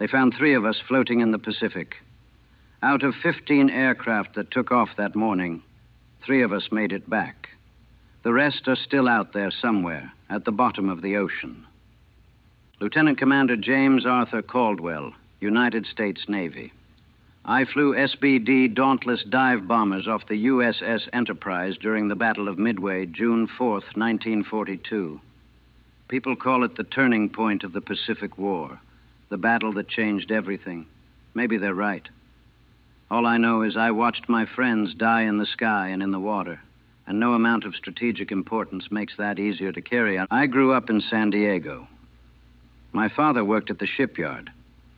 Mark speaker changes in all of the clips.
Speaker 1: They found 3 of us floating in the Pacific. Out of 15 aircraft that took off that morning, 3 of us made it back. The rest are still out there somewhere at the bottom of the ocean. Lieutenant Commander James Arthur Caldwell, United States Navy. I flew SBD Dauntless dive bombers off the USS Enterprise during the Battle of Midway, June 4th, 1942. People call it the turning point of the Pacific War, the battle that changed everything. Maybe they're right. All I know is I watched my friends die in the sky and in the water, and no amount of strategic importance makes that easier to carry out. I grew up in San Diego. My father worked at the shipyard,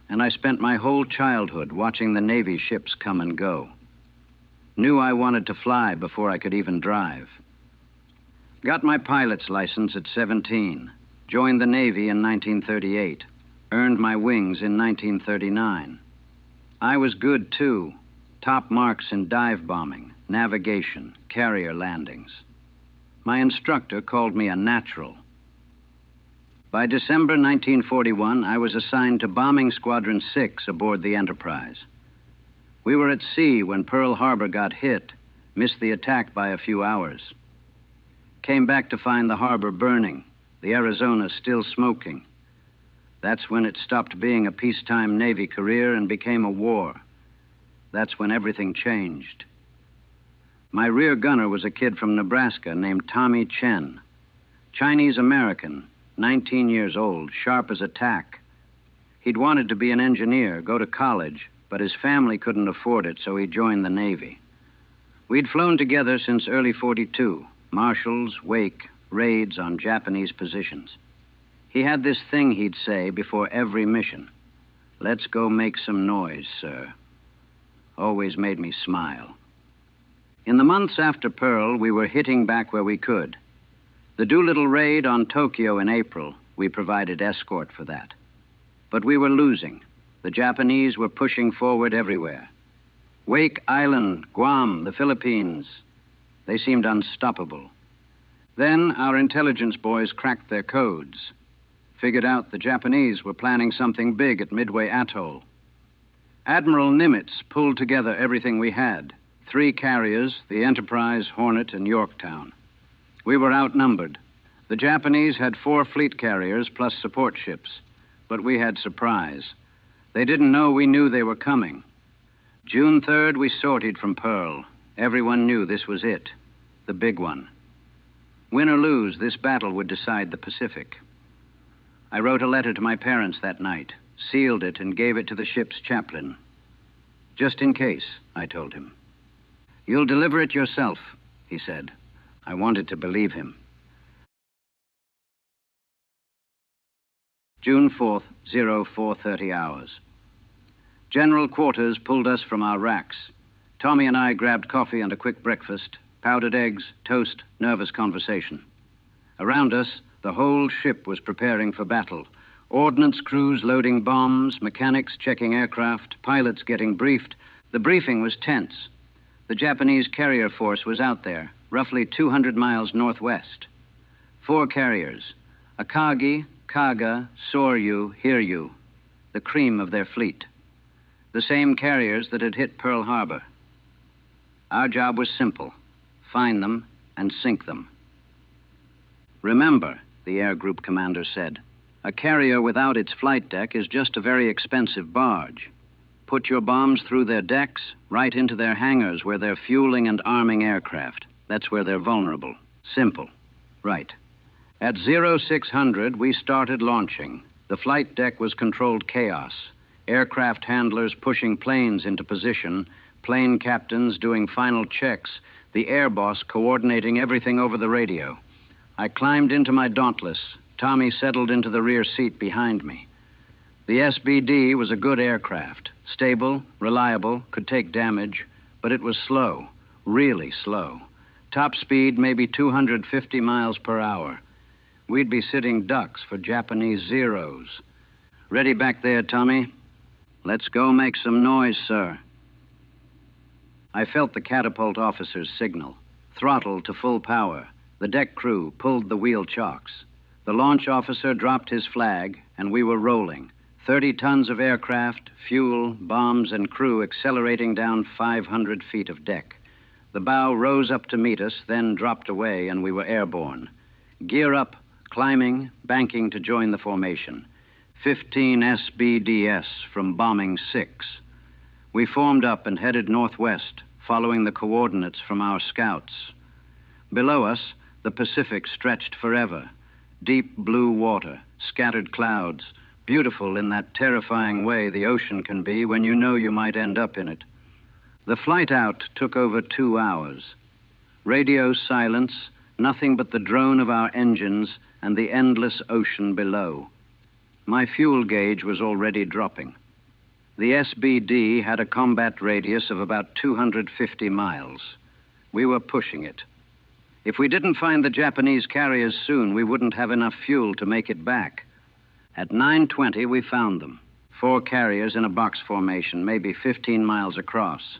Speaker 1: and I spent my whole childhood watching the Navy ships come and go. Knew I wanted to fly before I could even drive. Got my pilot's license at 17, joined the Navy in 1938, earned my wings in 1939. I was good, too. Top marks in dive bombing, navigation, carrier landings. My instructor called me a natural. By December 1941, I was assigned to Bombing Squadron 6 aboard the Enterprise. We were at sea when Pearl Harbor got hit, missed the attack by a few hours. Came back to find the harbor burning, the Arizona still smoking. That's when it stopped being a peacetime Navy career and became a war. That's when everything changed. My rear gunner was a kid from Nebraska named Tommy Chen. Chinese-American, 19 years old, sharp as a tack. He'd wanted to be an engineer, go to college, but his family couldn't afford it, so he joined the Navy. We'd flown together since early '42, marshals, wake, raids on Japanese positions. He had this thing he'd say before every mission. "Let's go make some noise, sir." Always made me smile. In the months after Pearl, we were hitting back where we could. The Doolittle raid on Tokyo in April, we provided escort for that. But we were losing. The Japanese were pushing forward everywhere. Wake Island, Guam, the Philippines. They seemed unstoppable. Then our intelligence boys cracked their codes. Figured out the Japanese were planning something big at Midway Atoll. Admiral Nimitz pulled together everything we had. 3 carriers, the Enterprise, Hornet, and Yorktown. We were outnumbered. The Japanese had 4 fleet carriers plus support ships, but we had surprise. They didn't know we knew they were coming. June 3rd, we sortied from Pearl. Everyone knew this was it, the big one. Win or lose, this battle would decide the Pacific. I wrote a letter to my parents that night, sealed it, and gave it to the ship's chaplain. "Just in case," I told him. "You'll deliver it yourself," he said. I wanted to believe him. June 4th, 04:30 hours. General Quarters pulled us from our racks. Tommy and I grabbed coffee and a quick breakfast, powdered eggs, toast, nervous conversation. Around us, the whole ship was preparing for battle. Ordnance crews loading bombs, mechanics checking aircraft, pilots getting briefed. The briefing was tense. The Japanese carrier force was out there, roughly 200 miles northwest. 4 carriers, Akagi, Kaga, Soryu, Hiryu, the cream of their fleet. The same carriers that had hit Pearl Harbor. Our job was simple: find them and sink them. "Remember," the air group commander said, "a carrier without its flight deck is just a very expensive barge. Put your bombs through their decks, right into their hangars where they're fueling and arming aircraft. That's where they're vulnerable. Simple. Right." At 0600, we started launching. The flight deck was controlled chaos. Aircraft handlers pushing planes into position, plane captains doing final checks, the air boss coordinating everything over the radio. I climbed into my Dauntless. Tommy settled into the rear seat behind me. The SBD was a good aircraft. Stable, reliable, could take damage, but it was slow, really slow. Top speed maybe 250 miles per hour. We'd be sitting ducks for Japanese Zeros. "Ready back there, Tommy?" "Let's go make some noise, sir." I felt the catapult officer's signal. Throttled to full power. The deck crew pulled the wheel chocks. The launch officer dropped his flag, and we were rolling. 30 tons of aircraft, fuel, bombs, and crew accelerating down 500 feet of deck. The bow rose up to meet us, then dropped away, and we were airborne. Gear up, climbing, banking to join the formation. 15 SBDS from bombing 6. We formed up and headed northwest, following the coordinates from our scouts. Below us, the Pacific stretched forever. Deep blue water, scattered clouds, beautiful in that terrifying way the ocean can be when you know you might end up in it. The flight out took over 2 hours. Radio silence, nothing but the drone of our engines and the endless ocean below. My fuel gauge was already dropping. The SBD had a combat radius of about 250 miles. We were pushing it. If we didn't find the Japanese carriers soon, we wouldn't have enough fuel to make it back. At 9:20, we found them. 4 carriers in a box formation, maybe 15 miles across.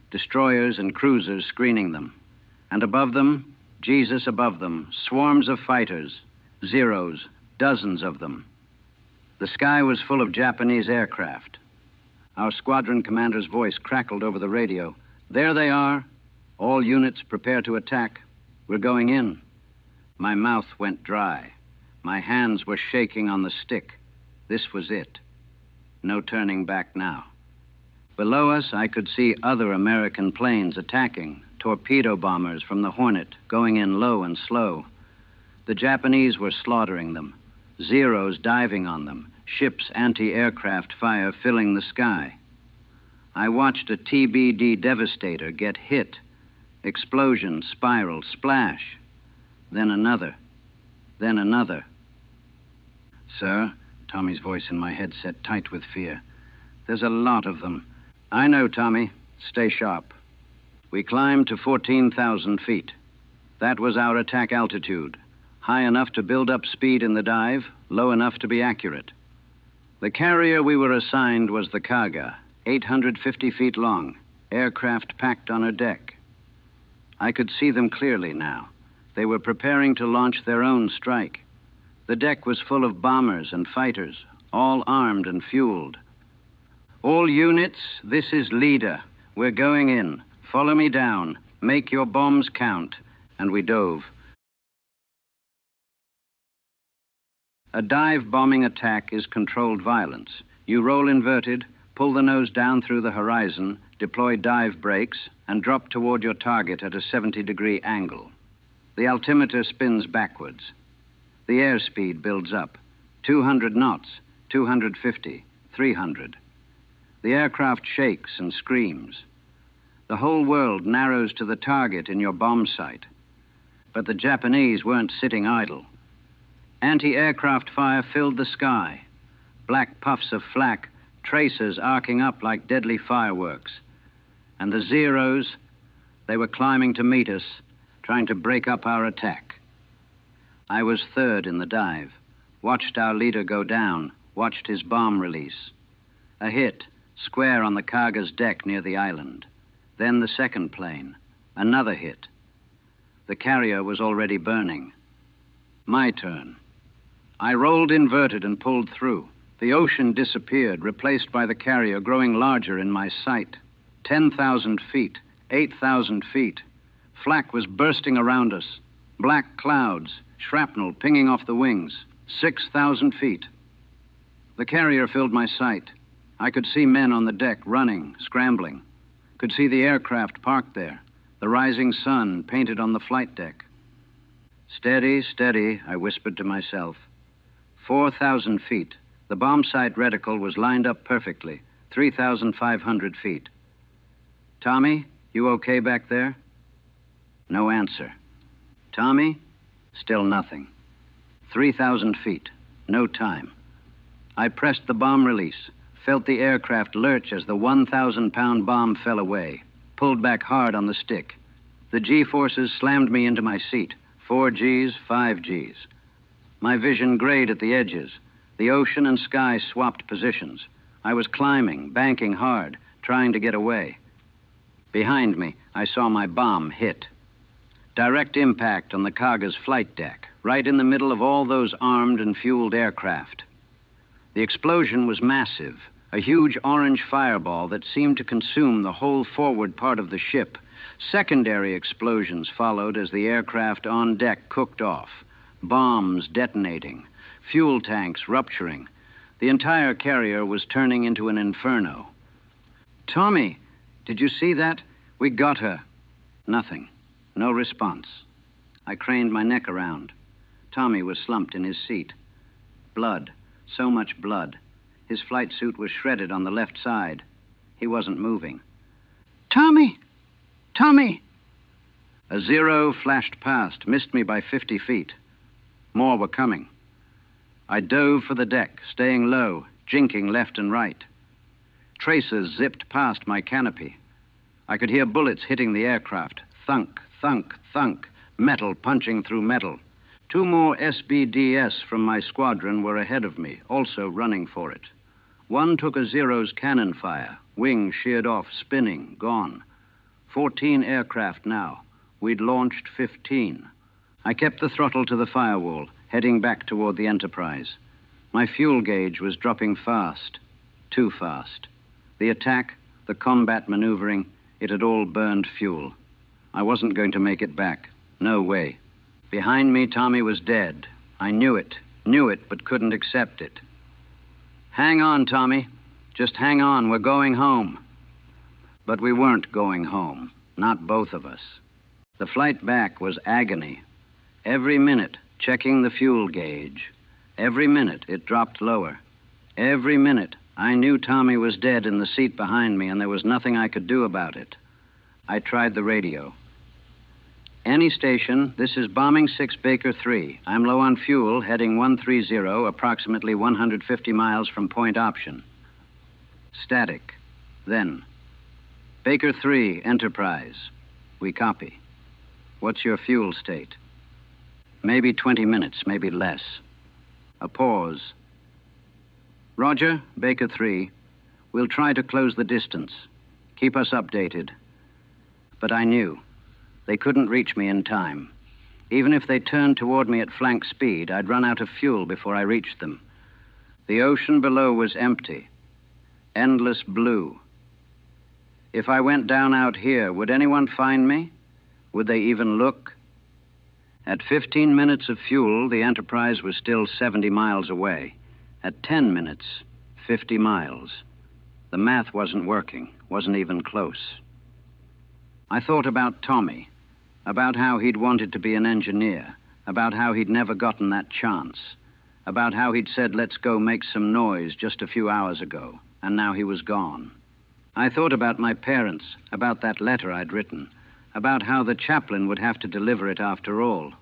Speaker 1: Destroyers and cruisers screening them. And above them, Jesus above them, swarms of fighters, Zeros, dozens of them. The sky was full of Japanese aircraft. Our squadron commander's voice crackled over the radio. There they are. All units prepare to attack. We're going in. My mouth went dry. My hands were shaking on the stick. This was it. No turning back now. Below us, I could see other American planes attacking, torpedo bombers from the Hornet going in low and slow. The Japanese were slaughtering them, Zeros diving on them, ships' anti-aircraft fire filling the sky. I watched a TBD Devastator get hit. Explosion, spiral, splash. Then another. Then another. Sir, Tommy's voice in my head set tight with fear. There's a lot of them. I know, Tommy. Stay sharp. We climbed to 14,000 feet. That was our attack altitude. High enough to build up speed in the dive, low enough to be accurate. The carrier we were assigned was the Kaga, 850 feet long, aircraft packed on her deck. I could see them clearly now. They were preparing to launch their own strike. The deck was full of bombers and fighters, all armed and fueled. All units, this is Leader. We're going in. Follow me down. Make your bombs count. And we dove. A dive bombing attack is controlled violence. You roll inverted, pull the nose down through the horizon, deploy dive brakes, and drop toward your target at a 70-degree angle. The altimeter spins backwards. The airspeed builds up. 200 knots, 250, 300. The aircraft shakes and screams. The whole world narrows to the target in your bomb sight. But the Japanese weren't sitting idle. Anti-aircraft fire filled the sky. Black puffs of flak, tracers arcing up like deadly fireworks. And the Zeros, they were climbing to meet us, trying to break up our attack. I was third in the dive, watched our leader go down, watched his bomb release. A hit, square on the Kaga's deck near the island. Then the second plane, another hit. The carrier was already burning. My turn. I rolled inverted and pulled through. The ocean disappeared, replaced by the carrier growing larger in my sight. 10,000 feet, 8,000 feet. Flak was bursting around us. Black clouds, shrapnel pinging off the wings. 6,000 feet. The carrier filled my sight. I could see men on the deck running, scrambling. Could see the aircraft parked there, the rising sun painted on the flight deck. Steady, steady, I whispered to myself. 4,000 feet. The bomb sight reticle was lined up perfectly. 3,500 feet. Tommy, you okay back there? No answer. Tommy? Still nothing. 3,000 feet. No time. I pressed the bomb release, felt the aircraft lurch as the 1,000-pound bomb fell away, pulled back hard on the stick. The G-forces slammed me into my seat. 4 Gs, 5 Gs. My vision grayed at the edges. The ocean and sky swapped positions. I was climbing, banking hard, trying to get away. Behind me, I saw my bomb hit. Direct impact on the Kaga's flight deck, right in the middle of all those armed and fueled aircraft. The explosion was massive, a huge orange fireball that seemed to consume the whole forward part of the ship. Secondary explosions followed as the aircraft on deck cooked off, bombs detonating, fuel tanks rupturing. The entire carrier was turning into an inferno. "Tommy, did you see that? We got her." Nothing. No response. I craned my neck around. Tommy was slumped in his seat. Blood. So much blood. His flight suit was shredded on the left side. He wasn't moving. "Tommy! Tommy!" A Zero flashed past, missed me by 50 feet. More were coming. I dove for the deck, staying low, jinking left and right. Tracers zipped past my canopy. I could hear bullets hitting the aircraft. Thunk, thunk, thunk, metal punching through metal. 2 more SBDS from my squadron were ahead of me, also running for it. One took a Zero's cannon fire, wing sheared off, spinning, gone. 14 aircraft now. We'd launched 15. I kept the throttle to the firewall, heading back toward the Enterprise. My fuel gauge was dropping fast, too fast. The attack, the combat maneuvering, it had all burned fuel. I wasn't going to make it back. No way. Behind me, Tommy was dead. I knew it, but couldn't accept it. "Hang on, Tommy. Just hang on. We're going home." But we weren't going home, not both of us. The flight back was agony. Every minute, checking the fuel gauge. Every minute, it dropped lower. Every minute, I knew Tommy was dead in the seat behind me, and there was nothing I could do about it. I tried the radio. "Any station, this is Bombing 6 Baker 3. I'm low on fuel, heading 130, approximately 150 miles from point option." Static. Then, "Baker 3, Enterprise. We copy. What's your fuel state?" Maybe 20 minutes, maybe less. A pause. "Roger, Baker 3. We'll try to close the distance. Keep us updated." But I knew. They couldn't reach me in time. Even if they turned toward me at flank speed, I'd run out of fuel before I reached them. The ocean below was empty. Endless blue. If I went down out here, would anyone find me? Would they even look? At 15 minutes of fuel, the Enterprise was still 70 miles away. At 10 minutes, 50 miles. The math wasn't working, wasn't even close. I thought about Tommy, about how he'd wanted to be an engineer, about how he'd never gotten that chance, about how he'd said, "Let's go make some noise" just a few hours ago, and now he was gone. I thought about my parents, about that letter I'd written, about how the chaplain would have to deliver it after all.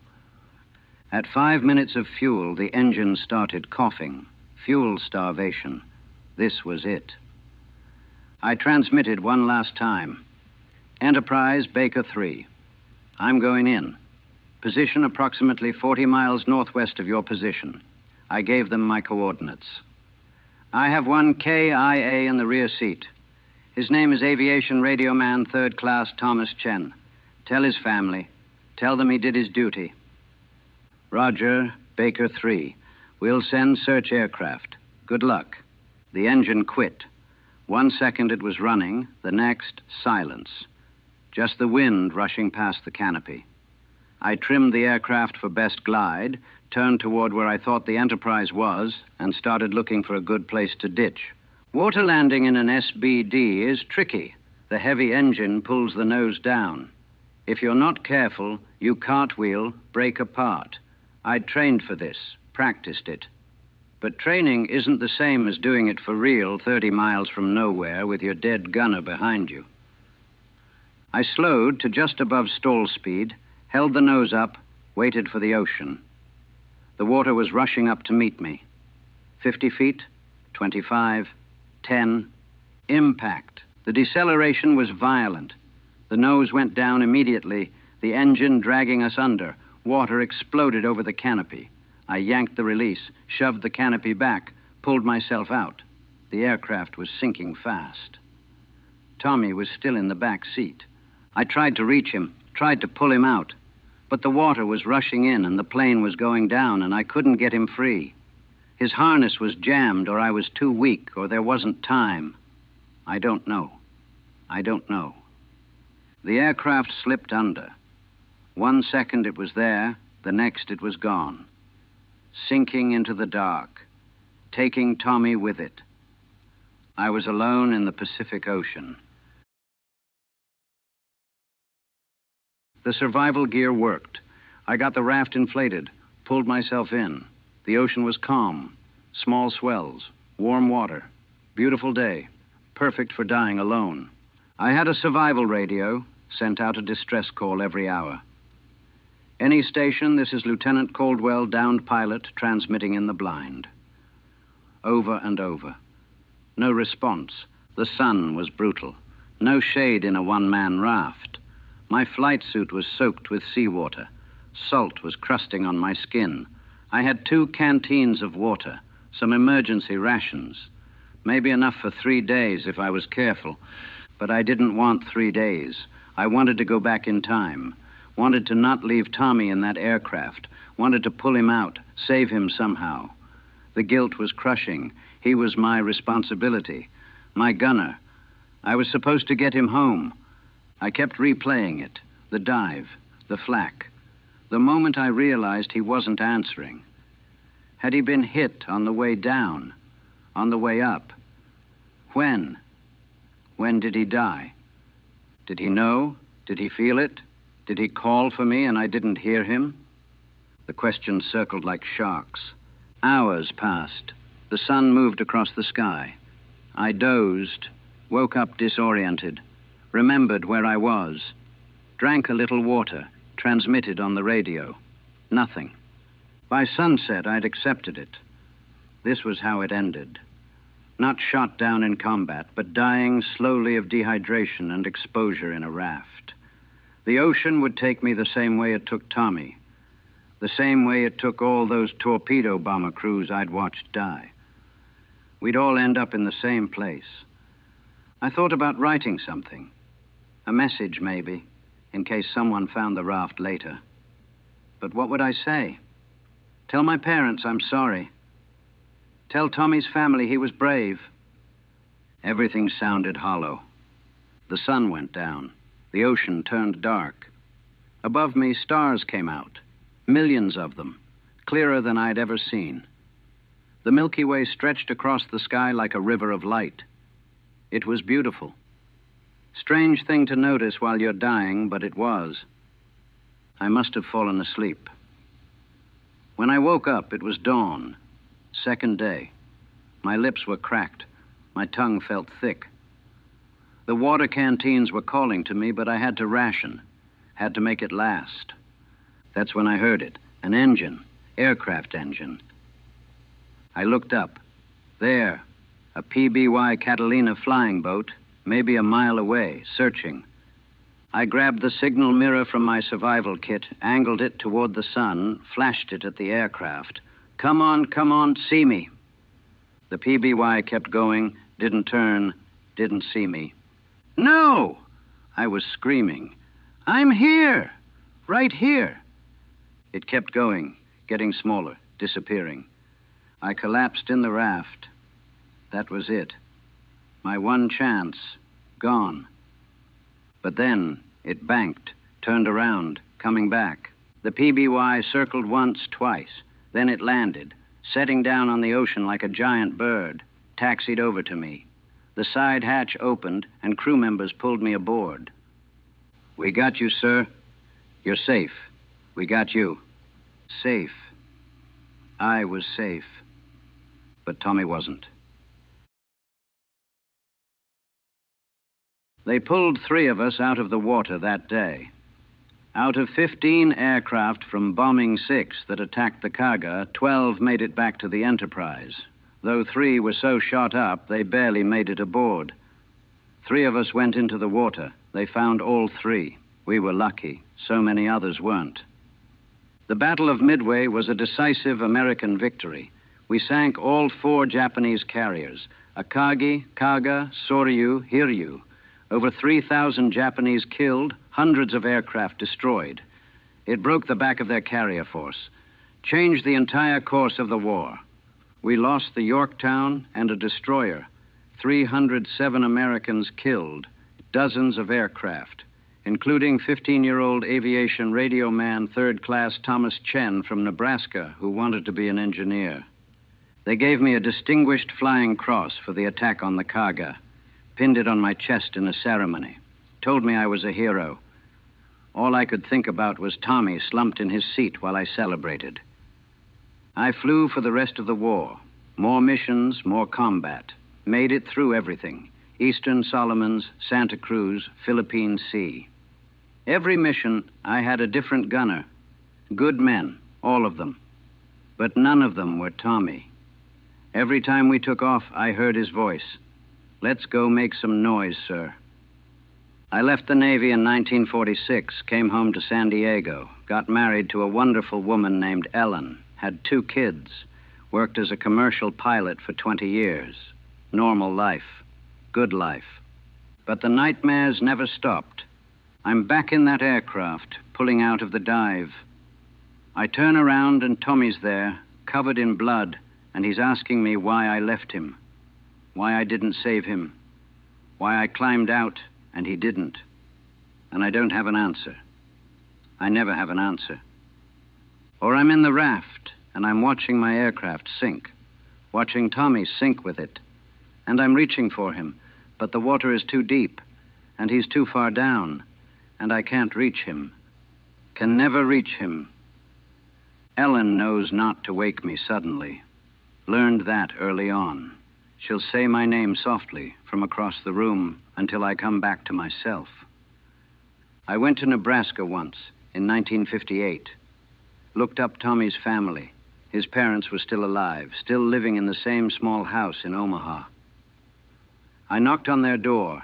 Speaker 1: At 5 minutes of fuel, the engine started coughing. Fuel starvation. This was it. I transmitted one last time. "Enterprise, Baker 3. I'm going in. Position approximately 40 miles northwest of your position." I gave them my coordinates. "I have one KIA in the rear seat. His name is Aviation Radio Man 3rd Class Thomas Chen. Tell his family. Tell them he did his duty." "Roger, Baker 3. We'll send search aircraft. Good luck." The engine quit. 1 second it was running, the next, silence. Just the wind rushing past the canopy. I trimmed the aircraft for best glide, turned toward where I thought the Enterprise was, and started looking for a good place to ditch. Water landing in an SBD is tricky. The heavy engine pulls the nose down. If you're not careful, you cartwheel, break apart. I'd trained for this, practiced it. But training isn't the same as doing it for real 30 miles from nowhere with your dead gunner behind you. I slowed to just above stall speed, held the nose up, waited for the ocean. The water was rushing up to meet me. 50 feet, 25, 10. Impact. The deceleration was violent. The nose went down immediately, the engine dragging us under. Water exploded over the canopy. I yanked the release, shoved the canopy back, pulled myself out. The aircraft was sinking fast. Tommy was still in the back seat. I tried to reach him, tried to pull him out, but the water was rushing in and the plane was going down and I couldn't get him free. His harness was jammed, or I was too weak, or there wasn't time. I don't know. I don't know. The aircraft slipped under. 1 second it was there, the next it was gone. Sinking into the dark, taking Tommy with it. I was alone in the Pacific Ocean. The survival gear worked. I got the raft inflated, pulled myself in. The ocean was calm, small swells, warm water, beautiful day, perfect for dying alone. I had a survival radio, sent out a distress call every hour. Any station, this is Lieutenant Caldwell, downed pilot, transmitting in the blind. Over and over. No response. The sun was brutal. No shade in a one-man raft. My flight suit was soaked with seawater. Salt was crusting on my skin. I had 2 canteens of water, some emergency rations. Maybe enough for 3 days if I was careful. But I didn't want 3 days. I wanted to go back in time. Wanted to not leave Tommy in that aircraft. Wanted to pull him out, save him somehow. The guilt was crushing. He was my responsibility. My gunner. I was supposed to get him home. I kept replaying it. The dive. The flak. The moment I realized he wasn't answering. Had he been hit on the way down? On the way up? When? When did he die? Did he know? Did he feel it? Did he call for me and I didn't hear him? The questions circled like sharks. Hours passed. The sun moved across the sky. I dozed, woke up disoriented, remembered where I was, drank a little water, transmitted on the radio. Nothing. By sunset, I'd accepted it. This was how it ended. Not shot down in combat, but dying slowly of dehydration and exposure in a raft. The ocean would take me the same way it took Tommy, the same way it took all those torpedo bomber crews I'd watched die. We'd all end up in the same place. I thought about writing something, a message maybe, in case someone found the raft later. But what would I say? Tell my parents I'm sorry. Tell Tommy's family he was brave. Everything sounded hollow. The sun went down. The ocean turned dark. Above me, stars came out. Millions of them, clearer than I'd ever seen. The Milky Way stretched across the sky like a river of light. It was beautiful. Strange thing to notice while you're dying, but it was. I must have fallen asleep. When I woke up, it was dawn. Second day. My lips were cracked. My tongue felt thick. The water canteens were calling to me, but I had to ration. Had to make it last. That's when I heard it. An engine. Aircraft engine. I looked up. There. A PBY Catalina flying boat, maybe a mile away, searching. I grabbed the signal mirror from my survival kit, angled it toward the sun, flashed it at the aircraft. Come on, see me. The PBY kept going, didn't turn, didn't see me. No! I was screaming. I'm here! Right here! It kept going, getting smaller, disappearing. I collapsed in the raft. That was it. My one chance, gone. But then it banked, turned around, coming back. The PBY circled once, twice. Then it landed, setting down on the ocean like a giant bird, taxied over to me. The side hatch opened, and crew members pulled me aboard. We got you, sir. You're safe. We got you. Safe. I was safe. But Tommy wasn't. They pulled 3 of us out of the water that day. Out of 15 aircraft from bombing 6 that attacked the Kaga, 12 made it back to the Enterprise. Though 3 were so shot up, they barely made it aboard. 3 of us went into the water. They found all 3. We were lucky. So many others weren't. The Battle of Midway was a decisive American victory. We sank all 4 Japanese carriers, Akagi, Kaga, Soryu, Hiryu. Over 3,000 Japanese killed, hundreds of aircraft destroyed. It broke the back of their carrier force, changed the entire course of the war. We lost the Yorktown and a destroyer, 307 Americans killed, dozens of aircraft, including 15-year-old aviation radio man third-class Thomas Chen from Nebraska, who wanted to be an engineer. They gave me a Distinguished Flying Cross for the attack on the Kaga, pinned it on my chest in a ceremony, told me I was a hero. All I could think about was Tommy slumped in his seat while I celebrated. I flew for the rest of the war. More missions, more combat. Made it through everything. Eastern Solomons, Santa Cruz, Philippine Sea. Every mission, I had a different gunner. Good men, all of them. But none of them were Tommy. Every time we took off, I heard his voice. "Let's go make some noise, sir." I left the Navy in 1946, came home to San Diego, got married to a wonderful woman named Ellen, had 2 kids, worked as a commercial pilot for 20 years. Normal life, good life. But the nightmares never stopped. I'm back in that aircraft, pulling out of the dive. I turn around and Tommy's there, covered in blood, and he's asking me why I left him, why I didn't save him, why I climbed out and he didn't. And I don't have an answer. I never have an answer. Or I'm in the raft, and I'm watching my aircraft sink, watching Tommy sink with it, and I'm reaching for him, but the water is too deep, and he's too far down, and I can't reach him, can never reach him. Ellen knows not to wake me suddenly. Learned that early on. She'll say my name softly from across the room until I come back to myself. I went to Nebraska once, in 1958. Looked up Tommy's family. His parents were still alive, still living in the same small house in Omaha. I knocked on their door,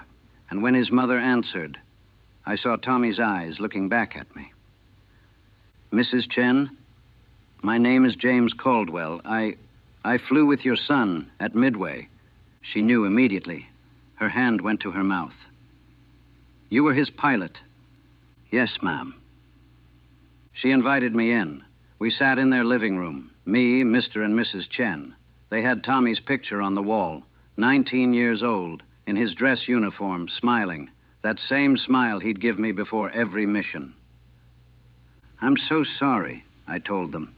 Speaker 1: and when his mother answered, I saw Tommy's eyes looking back at me. "Mrs. Chen, my name is James Caldwell. I flew with your son at Midway." She knew immediately. Her hand went to her mouth. "You were his pilot?" "Yes, ma'am." She invited me in. We sat in their living room, me, Mr. and Mrs. Chen. They had Tommy's picture on the wall, 19 years old, in his dress uniform, smiling, that same smile he'd give me before every mission. "I'm so sorry," I told them.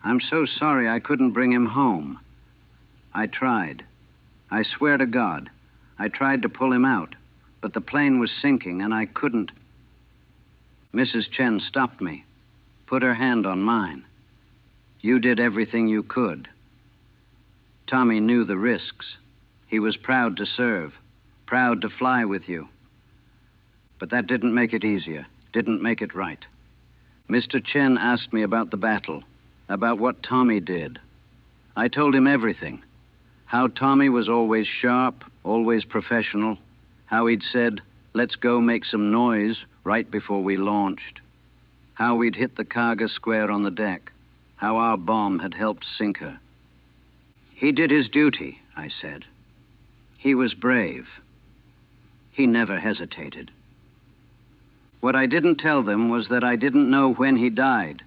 Speaker 1: "I'm so sorry I couldn't bring him home. I tried. I swear to God, I tried to pull him out, but the plane was sinking and I couldn't." Mrs. Chen stopped me, put her hand on mine. "You did everything you could." Tommy knew the risks. He was proud to serve, proud to fly with you. But that didn't make it easier, didn't make it right. Mr. Chen asked me about the battle, about what Tommy did. I told him everything. How Tommy was always sharp, always professional. How he'd said, "Let's go make some noise," right before we launched. How we'd hit the Kaga square on the deck. How our bomb had helped sink her. "He did his duty," I said. "He was brave. He never hesitated." What I didn't tell them was that I didn't know when he died.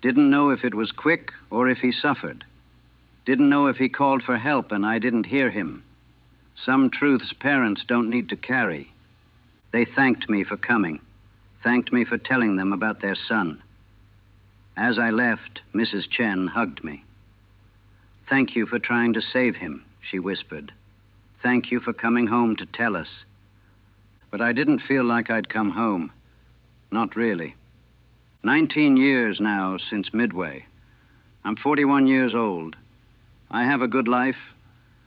Speaker 1: Didn't know if it was quick or if he suffered. Didn't know if he called for help and I didn't hear him. Some truths parents don't need to carry. They thanked me for coming, thanked me for telling them about their son. As I left, Mrs. Chen hugged me. "Thank you for trying to save him," she whispered. "Thank you for coming home to tell us." But I didn't feel like I'd come home. Not really. 19 years now since Midway. I'm 41 years old. I have a good life,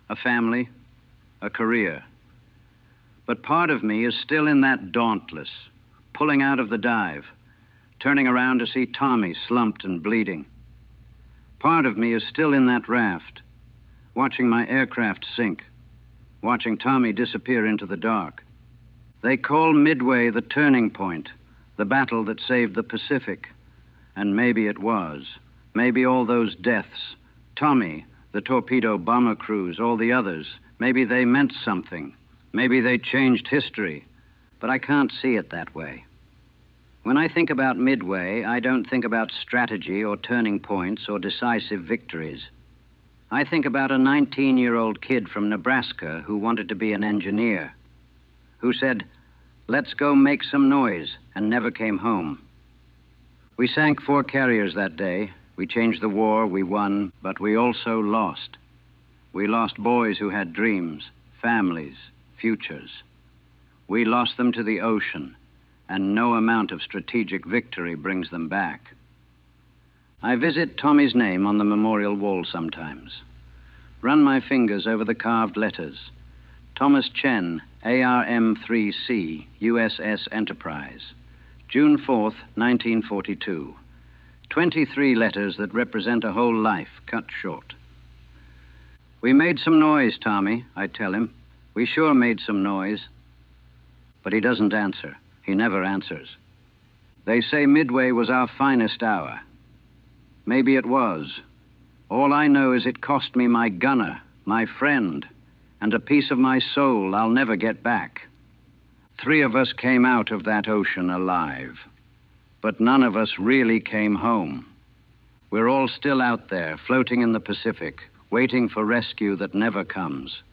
Speaker 1: a family, a career. But part of me is still in that Dauntless, pulling out of the dive, turning around to see Tommy slumped and bleeding. Part of me is still in that raft, watching my aircraft sink, watching Tommy disappear into the dark. They call Midway the turning point, the battle that saved the Pacific. And maybe it was. Maybe all those deaths, Tommy, the torpedo bomber crews, all the others, maybe they meant something. Maybe they changed history. But I can't see it that way. When I think about Midway, I don't think about strategy or turning points or decisive victories. I think about a 19-year-old kid from Nebraska who wanted to be an engineer, who said, "Let's go make some noise," and never came home. We sank 4 carriers that day. We changed the war, we won, but we also lost. We lost boys who had dreams, families, futures. We lost them to the ocean, and no amount of strategic victory brings them back. I visit Tommy's name on the memorial wall sometimes. Run my fingers over the carved letters. Thomas Chen, ARM-3C, USS Enterprise. June 4th, 1942. 23 letters that represent a whole life cut short. We made some noise, Tommy, I tell him. We sure made some noise. But he doesn't answer. He never answers. They say Midway was our finest hour. Maybe it was. All I know is it cost me my gunner, my friend, and a piece of my soul I'll never get back. 3 of us came out of that ocean alive, but none of us really came home. We're all still out there, floating in the Pacific, waiting for rescue that never comes.